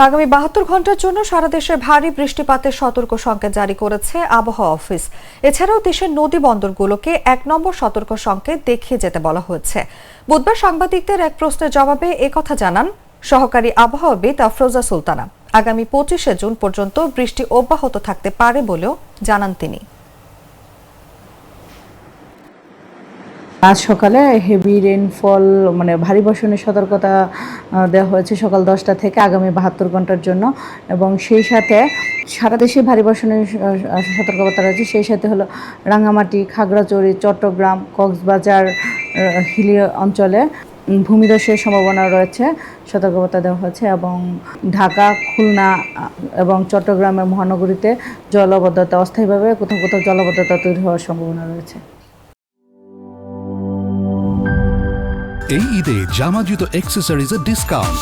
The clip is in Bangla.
আগামী 72 ঘন্টার জন্য সারা দেশে ভারী বৃষ্টিপাতের সতর্ক সংকেত জারি করেছে আবহাওয়া অফিস। এছাড়াও দেশের নদী বন্দরগুলোকে 1 নম্বর সতর্ক সংকেত দেখিয়ে যেতে বলা হয়েছে। বুধবার সাংবাদিকদের এক প্রশ্নের জবাবে একথা জানান সহকারী আবহাওয়াবিদ আফরোজা সুলতানা। আগামী 25শে জুন পর্যন্ত বৃষ্টি অব্যাহত থাকতে পারে বলেও জানান তিনি। আজ সকালে হেভি রেইনফল ভারী বর্ষণের সতর্কতা দেওয়া হয়েছে সকাল 10টা থেকে আগামী 72 ঘন্টার জন্য, এবং সেই সাথে সারা দেশে ভারী বর্ষণের সতর্কতা রয়েছে। সেই সাথে হলো রাঙামাটি, খাগড়াছড়ি, চট্টগ্রাম, কক্সবাজার হিলি অঞ্চলে ভূমিধসের সম্ভাবনা রয়েছে, সতর্কতা দেওয়া হয়েছে, এবং ঢাকা, খুলনা এবং চট্টগ্রামের মহানগরীতে জলাবদ্ধতা অস্থায়ীভাবে কোথাও কোথাও জলাবদ্ধতা তৈরি হওয়ার সম্ভাবনা রয়েছে। এই ঈদে জামা জুতো অ্যাক্সেসরিজের ডিসকাউন্ট।